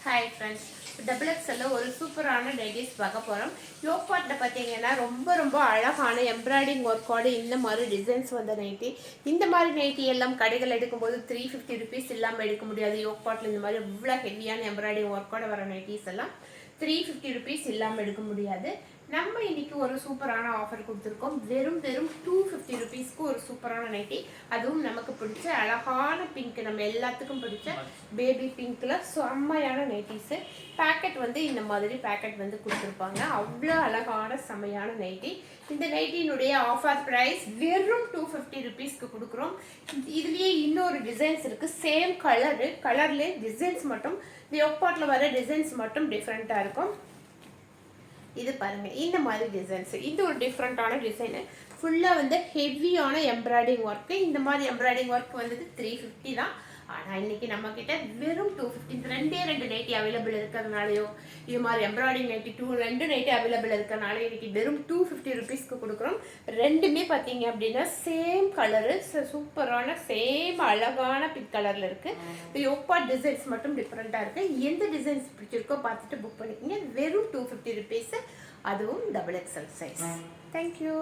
Hi friends, double எக்ஸ்எல்ல ஒரு சூப்பரான nighties பார்க்க போகிறோம். யோக் பார்ட்டில் பார்த்தீங்கன்னா ரொம்ப அழகான எம்ப்ராய்டிங் ஒர்க்கோடு இந்த மாதிரி டிசைன்ஸ் வந்த நைட்டி. இந்த மாதிரி நைட்டி எல்லாம் கடைகள் எடுக்கும்போது 350 ருபீஸ் இல்லாமல் எடுக்க முடியாது. யோக் பார்ட்டில் இந்த மாதிரி இவ்வளோ ஹெவியான எம்ப்ராய்டிங் ஒர்க்கோடு வர நைட்டிஸ் எல்லாம் 350 ருபீஸ் இல்லாமல் எடுக்க முடியாது. நம்ம இன்னைக்கு ஒரு சூப்பரான ஆஃபர் கொடுத்துருக்கோம். வெறும் 250 ருபீஸ்க்கு ஒரு சூப்பரான நைட்டி, அதுவும் நமக்கு பிடிச்ச அழகான பிங்க், நம்ம எல்லாத்துக்கும் பிடிச்ச பேபி பிங்க்ல செம்மையான நைட்டிஸு. பேக்கெட் வந்து இந்த மாதிரி பேக்கெட் வந்து கொடுத்துருப்பாங்க. அவ்வளோ அழகான செம்மையான நைட்டி. இந்த நைட்டினுடைய ஆஃபர் ப்ரைஸ் வெறும் 250 ருபீஸ்க்கு கொடுக்குறோம். இதுலேயே இன்னொரு டிசைன்ஸ் இருக்குது. சேம் கலர்லேயே டிசைன்ஸ் மட்டும், இந்த யோக் பார்ட்டில் வர டிசைன்ஸ் மட்டும் டிஃப்ரெண்ட்டாக இருக்கும். இது பாருங்க, இந்த மாதிரி டிசைன்ஸ், இது ஒரு டிஃப்ரெண்டான டிசைனு. ஃபுல்லாக வந்து ஹெவியான எம்ப்ராய்டிங் ஒர்க்கு. இந்த மாதிரி எம்ப்ராய்டிங் ஒர்க் வந்து 350 தான். ஆனால் இன்னைக்கு நம்ம கிட்ட வெறும் 250. ரெண்டு நைட்டி அவைலபிள் இருக்கிறதுனாலையோ, இது மாதிரி எம்ப்ராய்டிங் நைட்டி ரெண்டு நைட்டி அவைலபிள் இருக்கிறனால இன்னைக்கு வெறும் 250 ருபீஸ்க்கு கொடுக்குறோம். ரெண்டுமே பார்த்தீங்க அப்படின்னா சேம் கலரு, சூப்பரான சேம் அழகான பிங்க் கலரில் இருக்குது. யோக் பார்ட் டிசைன்ஸ் மட்டும் டிஃப்ரெண்ட்டாக இருக்குது. எந்த டிசைன்ஸ் பிடிச்சிருக்கோ பார்த்துட்டு புக் பண்ணிக்கோங்க. வெறும் 250 ருபீஸ், அதுவும் டபுள் எக்ஸ்எல் சைஸ். தேங்க்யூ.